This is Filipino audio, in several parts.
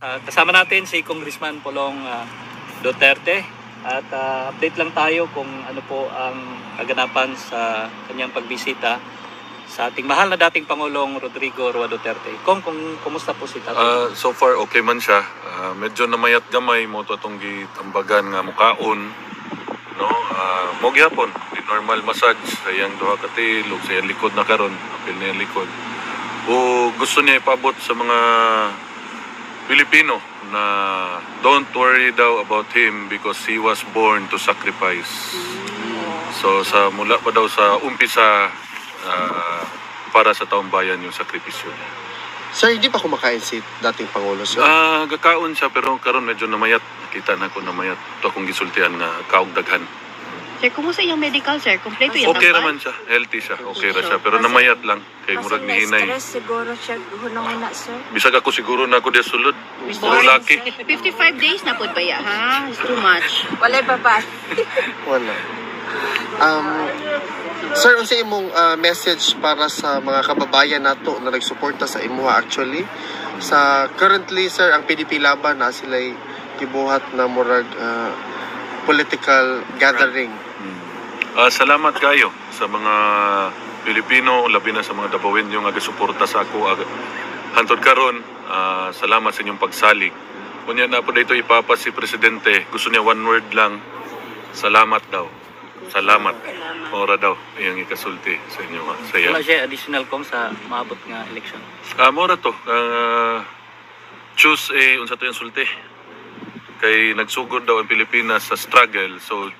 Kasama natin si Congressman Pulong Duterte at update lang tayo kung ano po ang kaganapan sa kanyang pagbisita sa ating mahal na dating Pangulong Rodrigo Roa Duterte. Kung kumusta po si Tatay? So far okay man siya. Medyo namayat gamay mo to itong gitambagan nga mukaon. No? Mo gyapon, di normal massage sa iyang duha ka tilog, sa iyang likod na karon, apil na iyang likod. O gusto niya ipabot sa mga Pilipino na don't worry daw about him because he was born to sacrifice. So sa mula pa daw sa umpisa para sa taong bayan yung sakripisyo niya. Sir, hindi pa kumakain si dating Pangulo, sir? Gakaon siya pero karon medyo namayat. Nakita na ko namayat. Ito akong gisultihan nga kaugdaghan. Sir, kumusta yung medical, sir? Kompleto yung Okay naman siya. Healthy siya. Okay ra siya. Pero namayat lang. Kay murag ni hinay. Stress siguro siya hunang-una, sir. Bisag ako siguro na ako diya sulod. Puro laki. 55 days na po ba ya? Ha? It's too much. Walay baba. Wala. Sir, unsa imong message para sa mga kababayan nato na nagsuporta sa imuha actually? Sa currently, sir, ang PDP laban na sila'y gibuhat na murag political gathering. Salamat kayo sa mga Pilipino, labi na sa mga Dabawenyo nga gasuporta sa ako. Hantod karon, salamat sa inyong pagsalig. Kunya na po dito ipapas si Presidente, gusto niya one word lang, salamat daw. Salamat. Ora daw, iyang ikasulti sa inyo. Wala siya additional kong sa maabot nga election. Mora to, choose unsa to yung sulti. Kay nagsugod daw ang Pilipinas sa struggle, so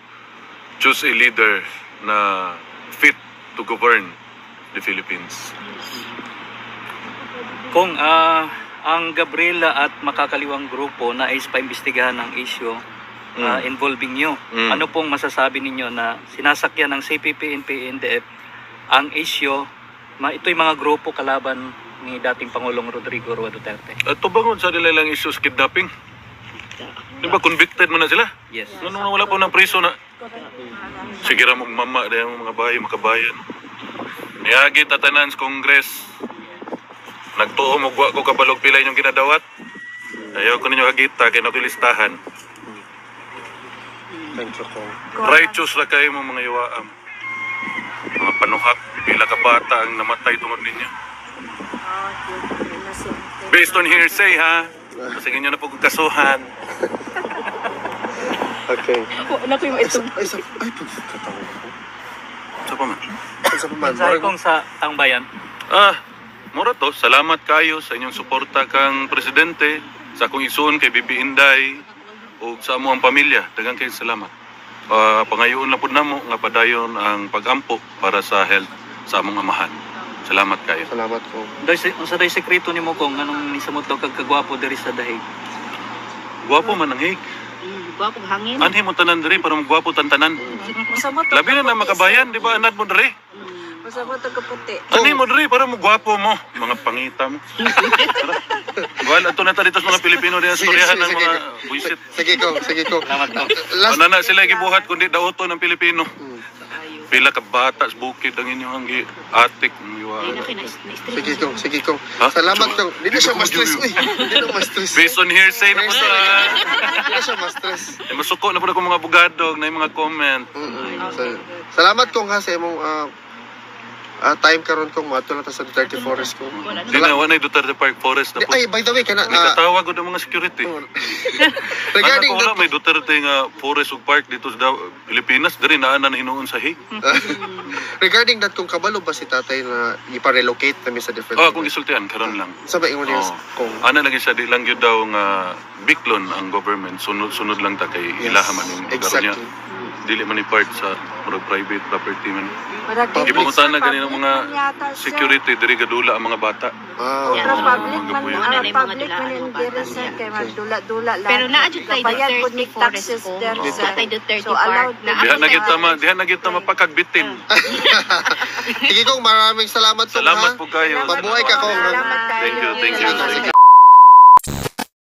choose a leader na fit to govern the Philippines. Kung ang Gabriela at makakaliwang grupo na is paimbestigahan ng issue involving nyo, ano pong masasabi ninyo na sinasakyan ng CPP, NPA, NDF ang issue, ito'y mga grupo kalaban ni dating Pangulong Rodrigo Roa Duterte? Tubangon sa nila lang issues kidnapping. Di ba convicted mo na sila? Yes. Nung wala po ng priso na. Sige ra mama dahil mga bahay, makabayan. Niyagi tatanan sa Congress. Nagtuo mo ko kabalog pilay yung ginadawat. Ayaw ko ninyo kagita, kaya nakilistahan. Thank you, Kong. Righteous ra kayo mga iwaam. Mga panuhak, pila ka bata ang namatay tungod ninyo. Based on hearsay, ha? Sige nyo na po kasuhan. Okay. Ano ko yung ito? Ay, pagkatawa ko. Sa pa man? Sa paman. Mensahe kong sa taong bayan. Mura to, salamat kayo sa inyong suporta kang Presidente, sa akong isuon kay Bibi Inday, o sa amuang pamilya. Daghang kayo salamat. Pangayoon lang po namo nga padayon ang pagampo para sa health sa among amahan. Salamat kayo. Salamat ko. Sa day sekreto nimo kung anong nisamot daw kagkagwapo diri sa dahig? Gwapo man ang hig. Gwapong hangin. Anhi mo tanan diri para magwapo tantanan. Labi na na makabayan, di ba? Anad mo diri. Masabot ang kaputi. Anhi mo diri para magwapo mo. Mga pangita mo. Wala ito na dito sa mga Pilipino rin storyahan ng mga buisit. Sige ko. Salamat po. Last, Manana sila gibuhat kundi daoto ng Pilipino. Pila ka bata sa bukid ang inyong atik. Sige ko. Ha? Salamat Sure. ko. Hindi na siya ma-stress. Uy, hindi na ma-stress. Based on hearsay na po sa... Hindi na siya ma-stress. Masuko na po na mga abogado na yung mga comment. Salamat kong ha sa imong time karon kong matulad sa Duterte Forest ko. Di na, wala yung Duterte Park Forest na po. Ay, by the way, kana Nagkatawag ko ng mga security. regarding Ano wala, may Duterte nga forest ug park dito sa Pilipinas. Dari naan na hinuon sa hig. regarding that kung kabalo ba si tatay na ipa-relocate na sa different Kung isultian, karon lang. sa ba ingon niya kung Ana lagi siya, di lang yun daw nga biklon ang government. Sunod lang ta kay ilahaman yung lugar niya. exactly. Dili man ni part sa private property man. Public Ipungutan na sir, ganun ang mga public yata, sir. security, diri gadula ang mga bata. Pero public man, Gabuyo. public man yung diri, sir, kay magdula-dula lang. Pero naadyo tayo Kabayan po Duterte ni Forest taxes ko. there, sir. Natay Duterte So, Park. allowed Na Diha ako na kita mapakagbitin. sige kong maraming salamat po Salamat ha. po kayo. Mabuhay ka, Kong. Salamat kayo. Thank you.